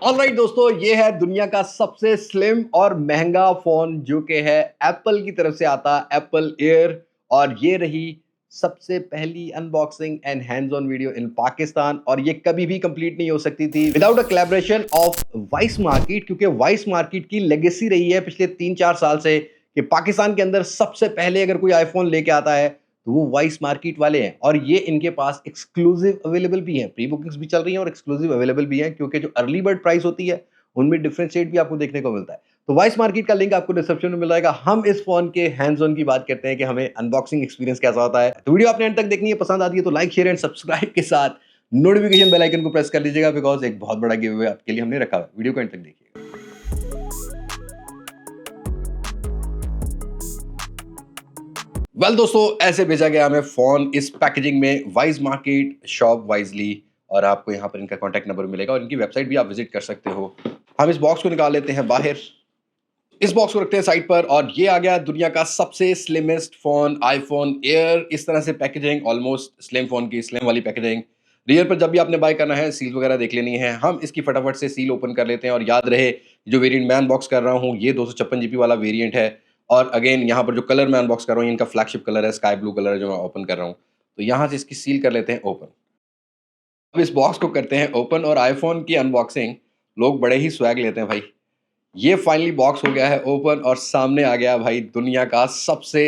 Alright दोस्तों, ये है दुनिया का सबसे स्लिम और महंगा फोन जो कि है एप्पल की तरफ से आता, एप्पल एयर। और ये रही सबसे पहली unboxing and hands on video इन पाकिस्तान, और ये कभी भी कंप्लीट नहीं हो सकती थी without a collaboration of vice market, क्योंकि वाइस मार्केट की लेगेसी रही है पिछले 3-4 साल से कि पाकिस्तान के अंदर सबसे पहले अगर कोई आईफोन लेके आता है तो वो वाइस मार्केट वाले हैं। और ये इनके पास एक्सक्लूसिव अवेलेबल भी है, प्री बुकिंग्स भी चल रही हैं और एक्सक्लूसिव अवेलेबल भी है, क्योंकि जो अर्ली बर्ड प्राइस होती है उनमें डिफरेंशिएट भी आपको देखने को मिलता है। तो वाइस मार्केट का लिंक आपको डिस्क्रिप्शन में मिल जाएगा। हम इस फोन के हैंड्स ऑन की बात करते हैं कि हमें अनबॉक्सिंग एक्सपीरियंस कैसा होता है। तो वीडियो आपने एंड तक देखनी है, पसंद आती है तो लाइक शेयर एंड सब्सक्राइब के साथ नोटिफिकेशन बेल आइकन को प्रेस कर लीजिएगा, बिकॉज एक बहुत बड़ा गिव अवे आपके लिए हमने रखा है। वीडियो को एंड तक देखिएगा। दोस्तों, ऐसे भेजा गया हमें फोन इस पैकेजिंग में, वाइज मार्केट शॉप वाइजली, और आपको यहाँ पर इनका कॉन्टैक्ट नंबर मिलेगा और इनकी वेबसाइट भी आप विजिट कर सकते हो। हम इस बॉक्स को निकाल लेते हैं बाहर, इस बॉक्स को रखते हैं साइड पर, और ये आ गया दुनिया का सबसे स्लिमेस्ट फोन, आईफोन एयर। इस तरह से पैकेजिंग, ऑलमोस्ट स्लिम फोन की स्लिम वाली पैकेजिंग। रियर पर जब भी आपने बाय करना है, सील वगैरह देख लेनी है। हम इसकी फटाफट से सील ओपन कर लेते हैं, और याद रहे जो वेरिएंट मैं अनबॉक्स कर रहा हूँ ये 256 जीबी वाला वेरिएंट है। और अगेन यहाँ पर जो कलर मैं अनबॉक्स कर रहा हूँ, इनका फ्लैगशिप कलर है, स्काई ब्लू कलर है जो मैं ओपन कर रहा हूँ। तो यहाँ से इसकी सील कर लेते हैं ओपन। अब इस बॉक्स को करते हैं ओपन, और आईफोन की अनबॉक्सिंग लोग बड़े ही स्वैग लेते हैं भाई। ये फाइनली बॉक्स हो गया है ओपन, और सामने आ गया भाई दुनिया का सबसे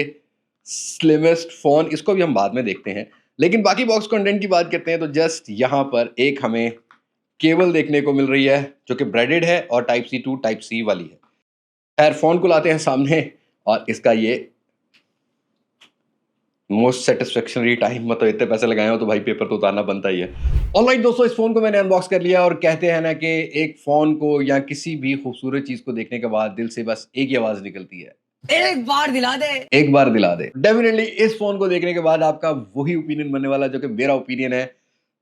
स्लिमेस्ट फोन। इसको भी हम बाद में देखते हैं, लेकिन बाकी बॉक्स कंटेंट की बात करते हैं तो जस्ट यहाँ पर एक हमें केबल देखने को मिल रही है जो कि ब्रेडेड है और type C to type C वाली है। खैर, फोन को लाते हैं सामने, और इसका ये मोस्ट सेटिस्फैक्शनरी टाइम, मतलब इतने पैसे लगाए हो तो भाई पेपर तो उतारना बनता ही है। ऑलराइट दोस्तों, इस फोन को मैंने अनबॉक्स कर लिया, और कहते हैं ना कि एक फोन को या किसी भी खूबसूरत चीज को देखने के बाद दिल से बस एक ही आवाज निकलती है, एक बार दिला दे, एक बार दिला दे। डेफिनेटली इस फोन को देखने के बाद आपका वही ओपिनियन बनने वाला जो कि मेरा ओपिनियन है।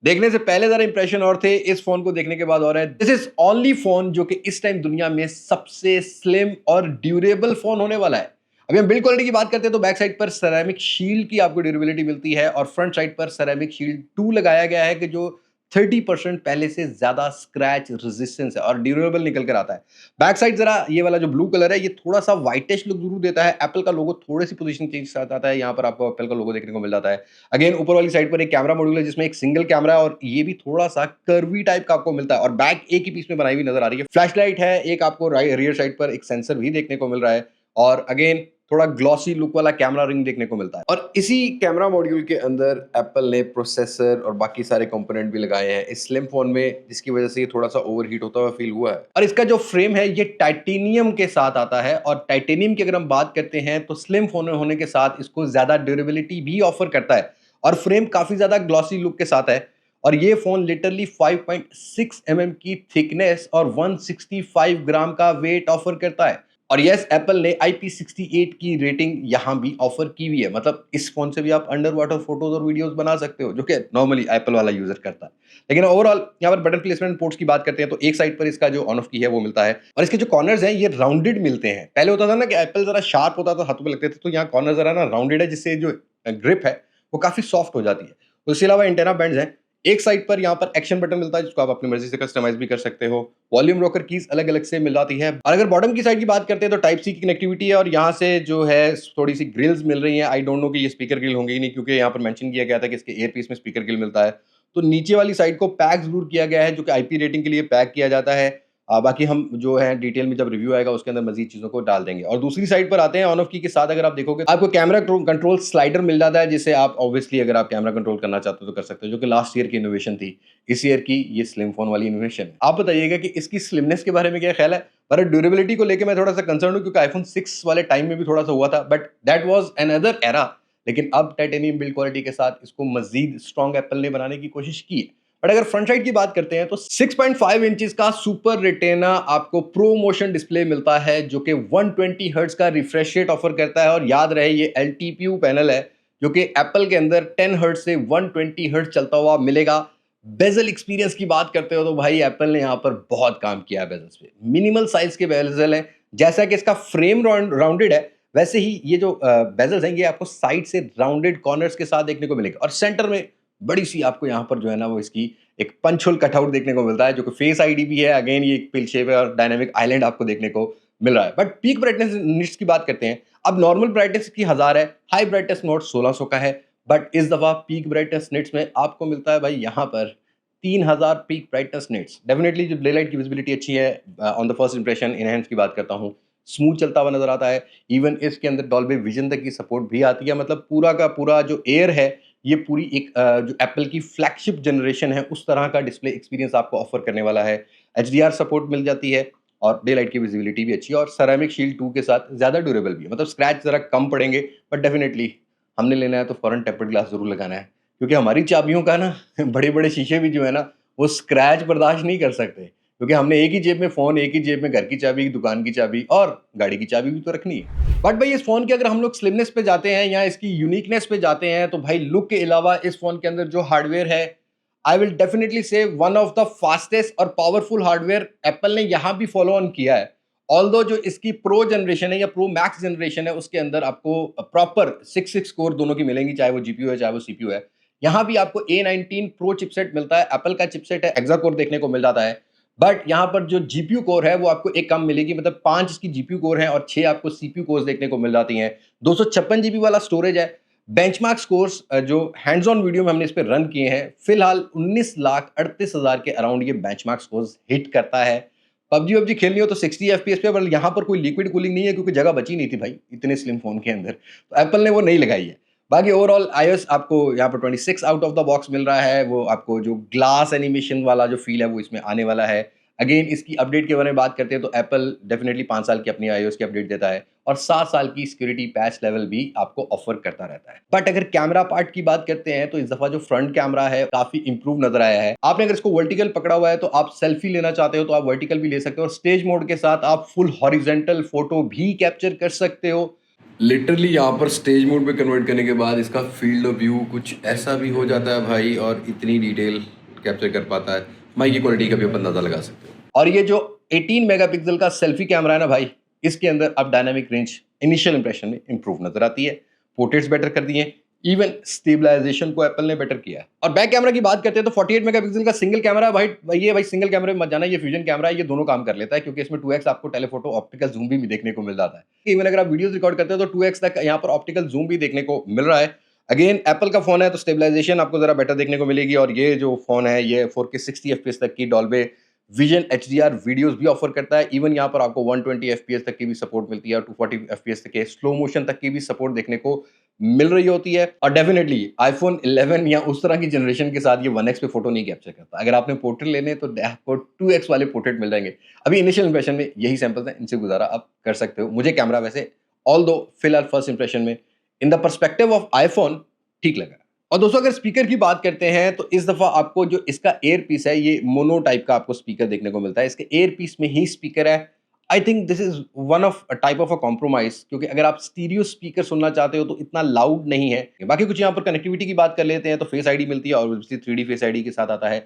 देखने से पहले जरा इंप्रेशन और थे, इस फोन को देखने के बाद और है। दिस इज ओनली फोन जो कि इस टाइम दुनिया में सबसे स्लिम और ड्यूरेबल फोन होने वाला है। अभी हम बिल्ड क्वालिटी की बात करते हैं तो बैक साइड पर सेरेमिक शील्ड की आपको ड्यूरेबिलिटी मिलती है, और फ्रंट साइड पर सेरेमिक शील्ड 2 लगाया गया है कि जो 30% पहले से ज्यादा स्क्रैच रेजिस्टेंस है और ड्यूरेबल निकल कर आता है। बैक साइड जरा ये वाला जो ब्लू कलर है, ये थोड़ा सा व्हाइटिश लुक जरूर देता है। एप्पल का लोगो थोड़ी सी पोजीशन चेंज आता है, यहाँ पर आपको एप्पल का लोगो देखने को मिल जाता है। अगेन ऊपर वाली साइड पर एक कैमरा मॉड्यूल है जिसमें एक सिंगल कैमरा है, और ये भी थोड़ा सा कर्वी टाइप का आपको मिलता है, और बैक एक ही पीस में बनाई हुई नजर आ रही है। फ्लैश लाइट है, एक आपको रियर साइड पर एक सेंसर भी देखने को मिल रहा है, और अगेन थोड़ा ग्लॉसी लुक वाला कैमरा रिंग देखने को मिलता है। और इसी कैमरा मॉड्यूल के अंदर एप्पल ने प्रोसेसर और बाकी सारे कंपोनेंट भी लगाए हैं इस स्लिम फोन में, जिसकी वजह से ये थोड़ा सा ओवरहीट होता हुआ फील हुआ है। और इसका जो फ्रेम है ये टाइटेनियम के साथ आता है, और टाइटेनियम की अगर हम बात करते हैं तो स्लिम फोन होने के साथ इसको ज्यादा ड्यूरेबिलिटी भी ऑफर करता है, और फ्रेम काफी ज्यादा ग्लॉसी लुक के साथ है। और ये फोन लिटरली 5.6 mm की थिकनेस और 165 ग्राम का वेट ऑफर करता है। और यस, एप्पल ने IP68 की रेटिंग यहां भी ऑफर की हुई है, मतलब इस फोन से भी आप अंडर वाटर फोटोज और वीडियोस बना सकते हो, जो कि नॉर्मली एप्पल वाला यूजर करता है। लेकिन ओवरऑल यहाँ पर बटन प्लेसमेंट पोर्ट्स की बात करते हैं तो एक साइड पर इसका जो ऑन ऑफ की है वो मिलता है, और इसके जो कॉर्नर्स हैं ये राउंडेड मिलते हैं। पहले होता था ना कि एप्पल जरा शार्प होता था, हाथों पे लगते थे, तो यहाँ कॉर्नर जरा ना राउंडेड है, जिससे जो ग्रिप है वो काफी सॉफ्ट हो जाती है। उसके अलावा एंटेना बैंड्स हैं। एक साइड पर यहाँ पर एक्शन बटन मिलता है जिसको आप अपनी मर्जी से कस्टमाइज भी कर सकते हो। वॉल्यूम रॉकर कीज अलग अलग से मिल जाती है। और अगर बॉटम की साइड की बात करते हैं तो टाइप सी की कनेक्टिविटी है, और यहाँ से जो है थोड़ी सी ग्रिल्स मिल रही हैं। आई डोंट नो कि ये स्पीकर ग्रिल होंगी नहीं, क्योंकि यहाँ पर मेंशन किया गया था कि इसके एयर पीस में स्पीकर ग्रिल मिलता है। तो नीचे वाली साइड को पैक जरूर किया गया है, जो कि आईपी रेटिंग के लिए पैक किया जाता है। बाकी हम जो है डिटेल में जब रिव्यू आएगा उसके अंदर मजीद चीजों को डाल देंगे। और दूसरी साइड पर आते हैं, ऑन ऑफ की के साथ अगर आप देखोगे आपको कैमरा कंट्रोल स्लाइडर मिल जाता है, जिसे आप ऑब्वियसली अगर आप कैमरा कंट्रोल करना चाहते हो तो कर सकते हो, जो कि लास्ट ईयर की इनोवेशन थी। इस ईयर की ये स्लिम फोन वाली इनोवेशन है। आप बताइएगा कि इसकी स्लिमनेस के बारे में क्या ख्याल है। पर ड्यूरेबिलिटी को लेकर मैं थोड़ा सा कंसर्न हूँ, क्योंकि आईफोन 6 वाले टाइम में भी थोड़ा सा हुआ था, but that was another era. लेकिन अब टाइटेनियम बिल्ड क्वालिटी के साथ इसको मजीद स्ट्रॉन्ग एप्पल ने बनाने की कोशिश की है। बट अगर फ्रंट साइड की बात करते हैं तो 6.5 इंचेस का सुपर रेटिना आपको प्रो मोशन डिस्प्ले मिलता है, जो कि 120 हर्ट्ज का रिफ्रेश रेट ऑफर करता है। और याद रहे ये LTPO पैनल है, जो कि एप्पल के अंदर 10 हर्ट्ज से 120 हर्ट्ज चलता हुआ मिलेगा। बेजल एक्सपीरियंस की बात करते हो तो भाई एप्पल ने यहाँ पर बहुत काम किया है बेजल्स पे। मिनिमल साइज के बेजल हैं, जैसा कि इसका फ्रेम राउंडेड है, वैसे ही ये जो बेजल्स हैं ये आपको साइड से राउंडेड कॉर्नर्स के साथ देखने को मिलेगा। और सेंटर में बड़ी सी आपको यहाँ पर जो है ना वो इसकी एक पंच होल कटआउट देखने को मिलता है जो कि फेस आईडी भी है। अगेन ये एक पिल शेप है और डायनामिक आइलैंड आपको देखने को मिल रहा है। बट पीक ब्राइटनेस निट्स की बात करते हैं। अब नॉर्मल ब्राइटनेस की 1000 है, हाई ब्राइटनेस मोड 1600 का है। बट इस दफा पीक ब्राइटनेस निट्स में आपको मिलता है भाई यहाँ पर 3000 पीक ब्राइटनेस निट्स। डेफिनेटली जो डे लाइट की विजिबिलिटी अच्छी है, on the first impression enhance की बात करता हूँ, स्मूथ चलता हुआ नजर आता है। इवन इसके अंदर डॉल्बी विजन तक की सपोर्ट भी आती है। मतलब पूरा का पूरा जो एयर है ये पूरी एक जो एप्पल की फ्लैगशिप जनरेशन है उस तरह का डिस्प्ले एक्सपीरियंस आपको ऑफर करने वाला है। HDR सपोर्ट मिल जाती है और डे लाइट की विजिबिलिटी भी अच्छी है और सेरेमिक शील्ड 2 के साथ ज़्यादा ड्यूरेबल भी है। मतलब स्क्रैच ज़रा कम पड़ेंगे बट डेफिनेटली हमने लेना है तो फॉरन टेम्पर्ड ग्लास ज़रूर लगाना है, क्योंकि हमारी चाबियों का ना बड़े बड़े शीशे भी जो है ना वो स्क्रैच बर्दाश्त नहीं कर सकते, क्योंकि हमने एक ही जेब में फ़ोन, एक ही जेब में घर की चाबी, दुकान की चाबी और गाड़ी की चाबी भी तो रखनी है। बट भाई इस फ़ोन के अगर हम लोग स्लिमनेस पे जाते हैं या इसकी यूनिकनेस पे जाते हैं तो भाई लुक के अलावा इस फ़ोन के अंदर जो हार्डवेयर है, आई विल डेफिनेटली से वन ऑफ द फास्टेस्ट और पावरफुल हार्डवेयर एप्पल ने यहाँ भी फॉलो ऑन किया है। ऑल्दो जो इसकी प्रो जनरेशन है या प्रो मैक्स जनरेशन है उसके अंदर आपको प्रॉपर 6 कोर दोनों की मिलेंगी, चाहे वो जीपीयू है चाहे वो सीपीयू है। यहाँ भी आपको A19 प्रो चिपसेट मिलता है, एप्पल का चिपसेट है, हेक्सा कोर देखने को मिल जाता है। बट यहाँ पर जो जीपीयू कोर है वो आपको एक कम मिलेगी, मतलब 5 इसकी जीपीयू कोर है और 6 आपको सीपीयू कोर्स देखने को मिल जाती हैं। 256 जीबी वाला स्टोरेज है। बेंचमार्क स्कोर्स जो हैंड्स ऑन वीडियो में हमने इस पे रन किए हैं, फिलहाल 19,38,000 के अराउंड ये बेंचमार्क स्कोर्स हिट करता है। पबजी वबजी खेलनी हो तो 60 एफपीएस पे, पर यहाँ पर कोई लिक्विड कूलिंग नहीं है क्योंकि जगह बची नहीं थी भाई इतने स्लिम फोन के अंदर, तो एप्पल ने वो नहीं लगाई है। बाकी ओवरऑल iOS आपको यहाँ पर 26 आउट ऑफ द बॉक्स मिल रहा है। वो आपको जो ग्लास एनिमेशन वाला जो फील है वो इसमें आने वाला है। अगेन इसकी अपडेट के बारे में बात करते हैं तो एप्पल डेफिनेटली 5 साल की अपनी iOS की अपडेट देता है और 7 साल की सिक्योरिटी पैच लेवल भी आपको ऑफर करता रहता है। बट अगर कैमरा पार्ट की बात करते हैं तो इस दफा जो फ्रंट कैमरा है काफी इंप्रूव नजर आया है। आपने अगर इसको वर्टिकल पकड़ा हुआ है तो आप सेल्फी लेना चाहते हो तो आप वर्टिकल भी ले सकते हो और स्टेज मोड के साथ आप फुल हॉरिजेंटल फोटो भी कैप्चर कर सकते हो। लिटरली यहाँ पर स्टेज मोड पे कन्वर्ट करने के बाद इसका फील्ड ऑफ व्यू कुछ ऐसा भी हो जाता है भाई, और इतनी डिटेल कैप्चर कर पाता है, माइक की क्वालिटी का भी आप अंदाजा लगा सकते हो। और ये जो 18 मेगापिक्सल का सेल्फी कैमरा है ना भाई, इसके अंदर अब डायनामिक रेंज इनिशियल इंप्रेशन में इंप्रूव नजर आती है। पोर्ट्रेट्स बेटर कर दिए, इवन स्टेबलाइजेशन को एप्पल ने बेटर किया है। और बैक कैमरा की बात करते हैं तो 48 मेगापिक्सल का सिंगल कैमरा भाई, ये भाई सिंगल कैमरे में मत जाना, ये फ्यूजन कैमरा है, ये दोनों काम कर लेता है क्योंकि इसमें 2x आपको टेलीफोटो ऑप्टिकल जूम भी देखने को मिल जाता है। इवन अगर आप वीडियोस रिकॉर्ड करते हो तो 2x तक यहाँ पर ऑप्टिकल जूम भी देखने को मिल रहा है। अगेन एप्पल का फोन है तो स्टेबलाइजेशन आपको जरा बेटर देखने को मिलेगी और ये जो फोन है ये 4K 60 FPS तक की डॉल्बे विजन HDR वीडियोस भी ऑफर करता है। इवन यहाँ पर आपको 120 FPS तक की भी सपोर्ट मिलती है और 240 FPS तक के स्लो मोशन तक की भी सपोर्ट देखने को मिल रही होती है। और डेफिनेटली iPhone 11 या उस तरह की जनरेशन के साथ ये 1x पे फोटो नहीं कैप्चर करता। अगर आपने पोर्ट्रेट लेने तो आपको 2x वाले पोर्ट्रेट मिल जाएंगे। अभी इनिशियल इंप्रेशन में यही सैंपल्स हैं, इनसे गुजारा आप कर सकते हो। मुझे कैमरा वैसे ऑल्दो फिलहाल फर्स्ट इंप्रेशन में in the perspective of iPhone ठीक लगा। और दोस्तों अगर स्पीकर की बात करते हैं तो इस दफा आपको जो इसका एयर पीस है ये मोनो टाइप का आपको स्पीकर देखने को मिलता है। इसके एयर पीस में ही स्पीकर है। I think this is one of type of a compromise, क्योंकि अगर आप स्टीरियो स्पीकर सुनना चाहते हो तो इतना लाउड नहीं है। बाकी कुछ यहाँ पर कनेक्टिविटी की बात कर लेते हैं तो फेस आईडी मिलती है और 3D फेस आईडी के साथ आता है।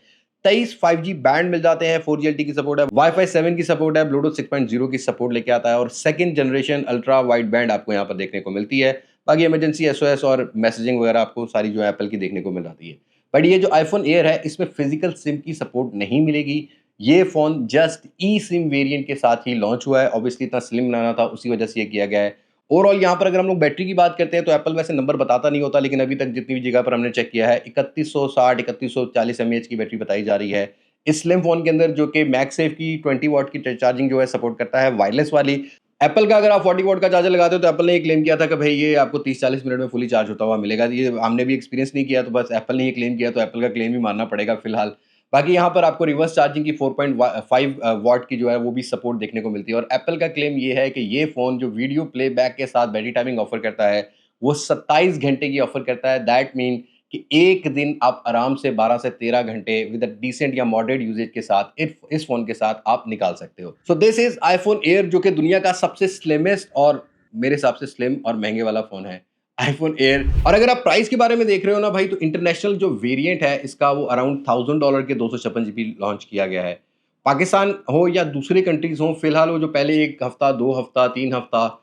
23 5G बैंड मिल जाते हैं, 4G LTE की सपोर्ट है, Wi-Fi 7 की सपोर्ट है, ब्लूटूथ 6.0 की सपोर्ट लेके आता है और second generation ultra wide band आपको यहाँ पर देखने को मिलती है। बाकी इमरजेंसी SOS और मैसेजिंग वगैरह आपको सारी जो एप्पल की देखने को मिल जाती है। बट ये जो आईफोन एयर है इसमें फिजिकल सिम की सपोर्ट नहीं मिलेगी। ये फोन जस्ट ई सिम वेरिएंट के साथ ही लॉन्च हुआ है। ऑब्वियसली इतना स्लिम बनाना था उसी वजह से ये किया गया है। ओवरऑल यहाँ पर अगर हम लोग बैटरी की बात करते हैं तो एप्पल वैसे नंबर बताता नहीं होता, लेकिन अभी तक जितनी भी जगह पर हमने चेक किया है 3160 3140 mAh की बैटरी बताई जा रही है इस स्लिम फोन के अंदर, जो कि मैगसेफ की 20 वाट की चार्जिंग जो है सपोर्ट करता है, वायरलेस वाली। एप्पल का अगर आप 40 वाट का चार्जर लगाते हो तो एप्पल ने ये क्लेम किया था कि भाई ये आपको 30-40 मिनट में फुली चार्ज होता हुआ मिलेगा। ये हमने भी एक्सपीरियंस नहीं किया तो बस एप्पल ने ये क्लेम किया तो एप्पल का क्लेम भी मानना पड़ेगा फिलहाल। बाकी यहाँ पर आपको रिवर्स चार्जिंग की 4.5 वाट की जो है वो भी सपोर्ट देखने को मिलती है और एप्पल का क्लेम ये है कि ये फ़ोन जो वीडियो प्लेबैक के साथ बैटरी टाइमिंग ऑफर करता है वो 27 घंटे की ऑफर करता है। दैट मीन कि एक दिन आप आराम से 12 से 13 घंटे विद अ डिसेंट या मॉडरेट यूजेज के साथ इस फोन के साथ आप निकाल सकते हो। So this is iPhone air, जो कि दुनिया का सबसे स्लिमेस्ट और मेरे हिसाब से स्लिम और महंगे वाला फोन है आईफोन एयर। और अगर आप प्राइस के बारे में देख रहे हो ना भाई, तो इंटरनेशनल जो वेरिएंट है इसका वो अराउंड $1000 के 256 GB लॉन्च किया गया है। पाकिस्तान हो या दूसरे कंट्रीज हो, फिलहाल वो जो पहले 1 हफ्ता 2 हफ्ता 3 हफ्ता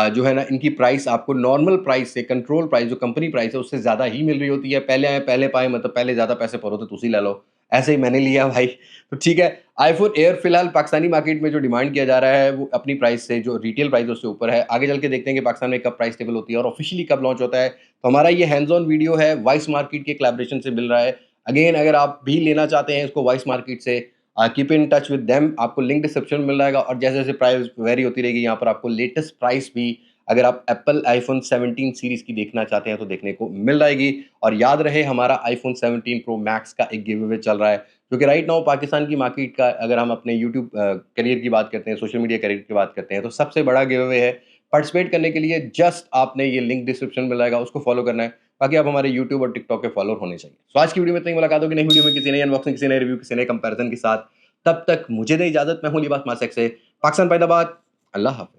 जो है ना, इनकी प्राइस आपको नॉर्मल प्राइस से, कंट्रोल प्राइस जो कंपनी प्राइस है उससे ज़्यादा ही मिल रही होती है। पहले आए पहले पाए, मतलब पहले ज़्यादा पैसे पर होते तुसी ले लो, ऐसे ही मैंने लिया भाई। तो ठीक है, आईफ़ोन एयर फ़िलहाल पाकिस्तानी मार्केट में जो डिमांड किया जा रहा है, वो अपनी प्राइस से जो रिटेल प्राइस है उससे ऊपर है। आगे चल के देखते हैं कि पाकिस्तान में कब प्राइस टेबल होती है और ऑफ़िशियली कब लॉन्च होता है। तो हमारा ये हैंड्स ऑन वीडियो है, वॉइस मार्केट के कोलैबोरेशन से मिल रहा है। अगेन अगर आप भी लेना चाहते हैं इसको वॉइस मार्केट से, keep in touch with them, आपको लिंक डिस्क्रिप्शन में मिल जाएगा और जैसे-जैसे प्राइस वेरी होती रहेगी, यहाँ पर आपको लेटेस्ट प्राइस भी अगर आप एप्पल आईफ़ोन 17 सीरीज़ की देखना चाहते हैं तो देखने को मिल जाएगी। और याद रहे हमारा आईफ़ोन 17 प्रो मैक्स का एक गिव अवे चल रहा है, क्योंकि राइट नाउ पाकिस्तान की मार्केट का अगर हम अपने यूट्यूब करियर की बात करते हैं, सोशल मीडिया करियर की बात करते हैं, तो सबसे बड़ा गिव अवे है। पार्टिसिपेट करने के लिए जस्ट आपने ये लिंक डिस्क्रिप्शन में मिल जाएगा, उसको फ़ॉलो करना है। बाकी आप हमारे यूट्यूब और टिकटॉक के फॉलोअर होने चाहिए। सो आज की वीडियो में इतनी मुलाकात होगी नई वीडियो में किसी नई अनबॉक्सिंग, किसी नए रिव्यू, किसी नए कंपैरिज़न के साथ। तब तक मुझे दें इजाज़त, मैं हूँ लिबास मासक से। पाकिस्तान फ़ैज़ाबाद, अल्लाह हाफ़िज़।